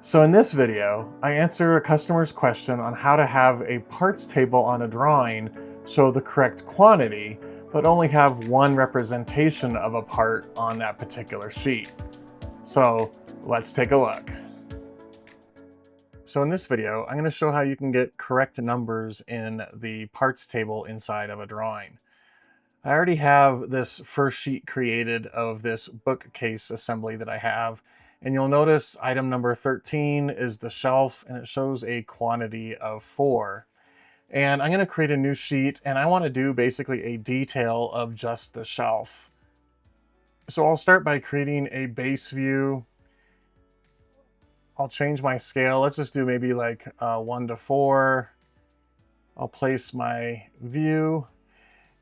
So in this video, I answer a customer's question on how to have a parts table on a drawing show the correct quantity, but only have one representation of a part on that particular sheet. So let's take a look. So in this video, I'm going to show how you can get correct numbers in the parts table inside of a drawing. I already have this first sheet created of this bookcase assembly that I have. And you'll notice item number 13 is the shelf, and it shows a quantity of 4. And I'm going to create a new sheet, and I want to do basically a detail of just the shelf. So I'll start by creating a base view. I'll change my scale. Let's just do maybe like 1 to 4. I'll place my view.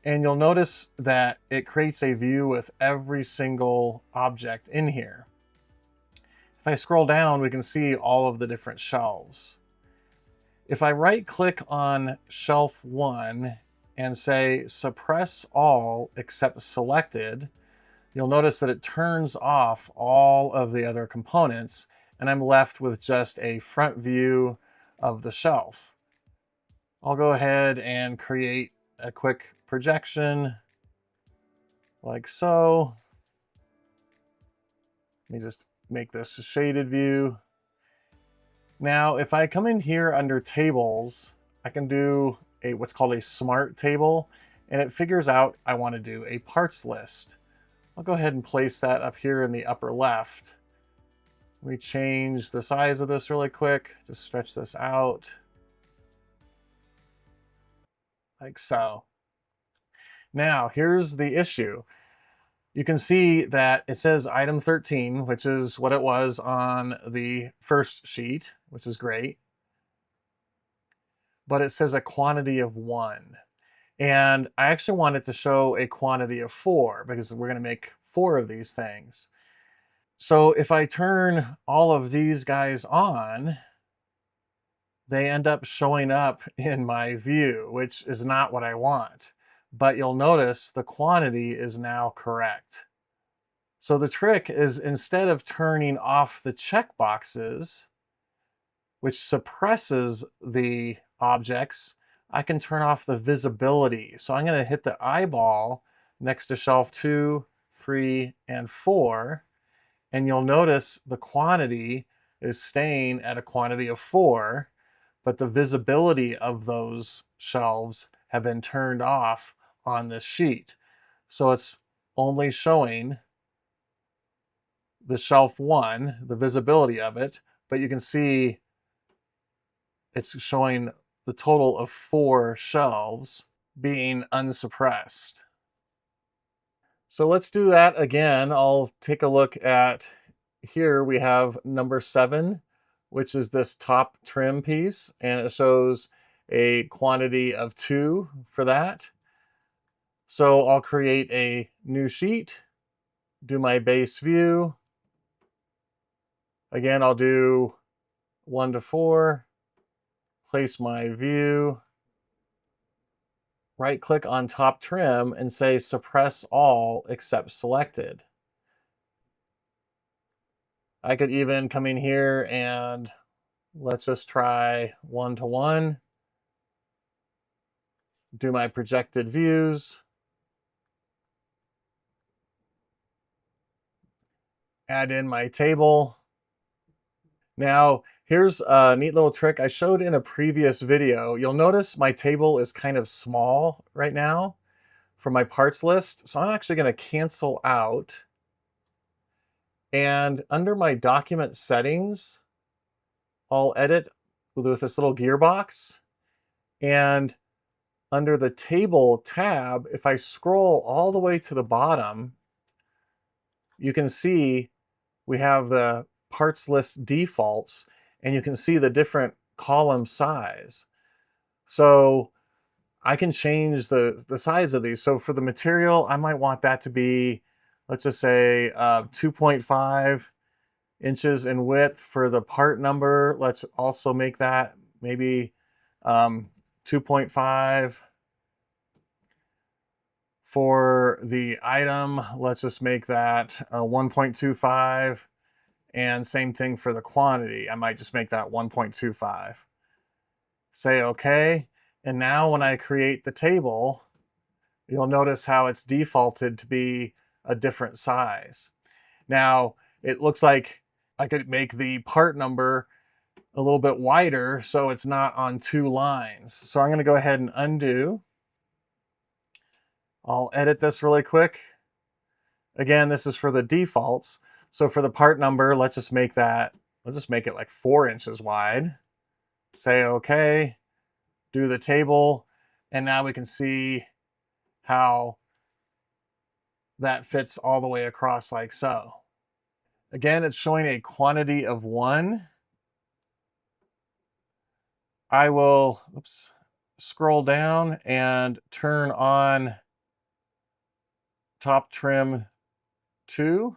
And you'll notice that it creates a view with every single object in here. If I scroll down, we can see all of the different shelves. If I right click on shelf 1 and say suppress all except selected, you'll notice that it turns off all of the other components, and I'm left with just a front view of the shelf. I'll go ahead and create a quick projection like so. Let me just make this a shaded view. Now, if I come in here under tables, I can do what's called a smart table, and it figures out I want to do a parts list. I'll go ahead and place that up here in the upper left. Let me change the size of this really quick. Just stretch this out like so. Now, here's the issue. You can see that it says item 13, which is what it was on the first sheet, which is great. But it says a quantity of 1. And I actually want it to show a quantity of 4 because we're going to make 4 of these things. So if I turn all of these guys on, they end up showing up in my view, which is not what I want. But you'll notice the quantity is now correct. So the trick is, instead of turning off the checkboxes, which suppresses the objects, I can turn off the visibility. So I'm going to hit the eyeball next to shelf 2, 3, and 4, and you'll notice the quantity is staying at a quantity of 4, but the visibility of those shelves have been turned off on this sheet. So it's only showing the shelf 1, the visibility of it, but you can see it's showing the total of 4 shelves being unsuppressed. So let's do that again. I'll take a look at here. We have number 7, which is this top trim piece, and it shows a quantity of 2 for that. So I'll create a new sheet, do my base view. Again, I'll do 1 to 4, place my view, right click on top trim and say suppress all except selected. I could even come in here and let's just try 1 to 1, do my projected views, add in my table. Now, here's a neat little trick I showed in a previous video. You'll notice my table is kind of small right now for my parts list. So I'm actually going to cancel out. And under my document settings, I'll edit with this little gearbox. And under the table tab, if I scroll all the way to the bottom, you can see we have the parts list defaults, and you can see the different column size. So I can change the size of these. So for the material, I might want that to be, let's just say 2.5 inches in width. For the part number, let's also make that maybe 2.5. For the item, let's just make that 1.25. And same thing for the quantity. I might just make that 1.25. Say okay. And now when I create the table, you'll notice how it's defaulted to be a different size. Now, it looks like I could make the part number a little bit wider so it's not on 2 lines. So I'm going to go ahead and undo. I'll edit this really quick. Again, this is for the defaults. So for the part number, let's just make it like 4 inches wide. Say okay, do the table, and now we can see how that fits all the way across like so. Again, it's showing a quantity of 1. I will scroll down and turn on top trim 2,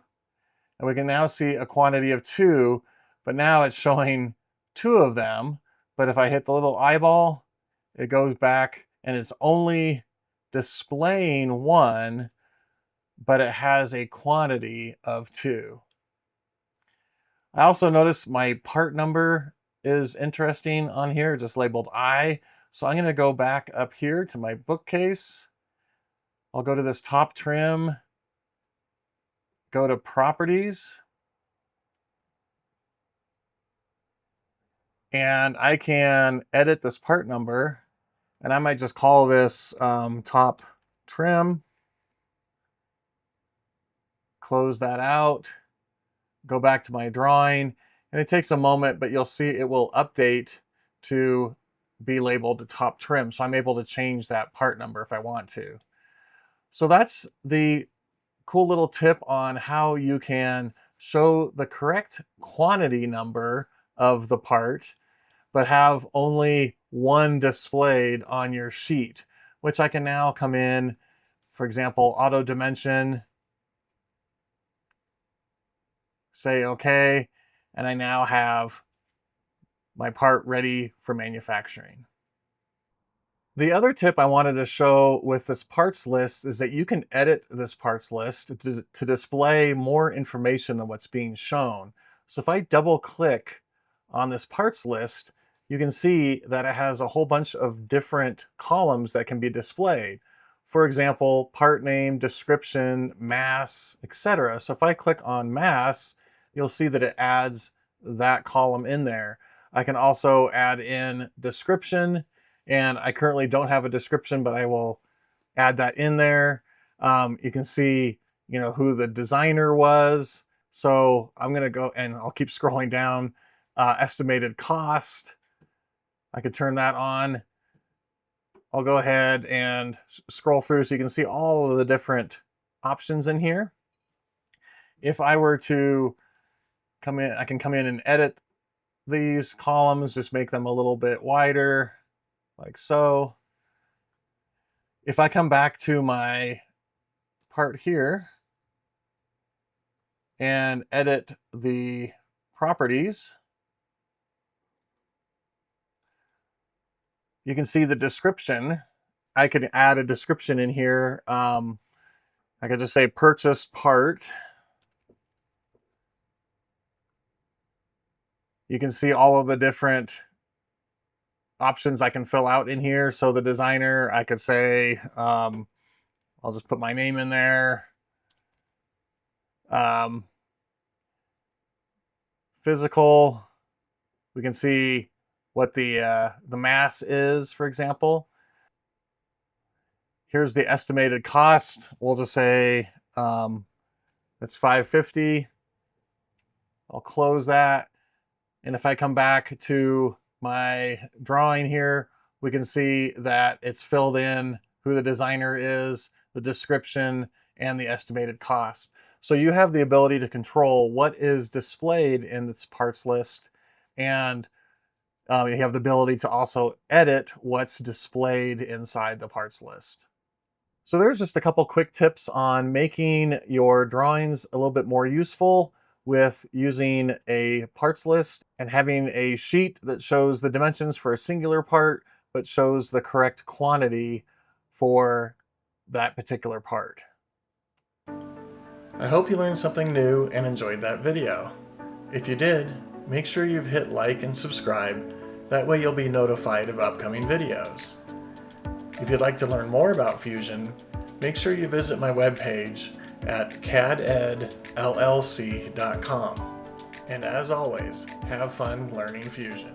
and we can now see a quantity of 2, but now it's showing 2 of them. But if I hit the little eyeball, it goes back and it's only displaying 1, but it has a quantity of 2. I also notice my part number is interesting on here, just labeled I. So I'm going to go back up here to my bookcase. I'll go to this top trim, go to properties, and I can edit this part number, and I might just call this top trim, close that out, go back to my drawing, and it takes a moment, but you'll see it will update to be labeled top trim. So I'm able to change that part number if I want to. So that's the cool little tip on how you can show the correct quantity number of the part, but have only 1 displayed on your sheet, which I can now come in, for example, auto dimension, say okay, and I now have my part ready for manufacturing. The other tip I wanted to show with this parts list is that you can edit this parts list to display more information than what's being shown. So if I double click on this parts list, you can see that it has a whole bunch of different columns that can be displayed. For example, part name, description, mass, etc. So if I click on mass, you'll see that it adds that column in there. I can also add in description, and I currently don't have a description, but I will add that in there. You can see, who the designer was. So I'm going to go and I'll keep scrolling down. Estimated cost. I could turn that on. I'll go ahead and scroll through so you can see all of the different options in here. If I were to come in, I can come in and edit these columns, just make them a little bit wider, like so. If I come back to my part here and edit the properties, you can see the description. I could add a description in here. I could just say purchased part. You can see all of the different options I can fill out in here. So the designer, I could say, I'll just put my name in there. Physical, we can see what the mass is, for example. Here's the estimated cost. We'll just say it's $550. I'll close that. And if I come back to my drawing here, we can see that it's filled in who the designer is, the description, and the estimated cost. So you have the ability to control what is displayed in this parts list, and you have the ability to also edit what's displayed inside the parts list. So there's just a couple quick tips on making your drawings a little bit more useful with using a parts list and having a sheet that shows the dimensions for a singular part, but shows the correct quantity for that particular part. I hope you learned something new and enjoyed that video. If you did, make sure you've hit like and subscribe. That way you'll be notified of upcoming videos. If you'd like to learn more about Fusion, make sure you visit my webpage at cadedllc.com. And as always, have fun learning Fusion.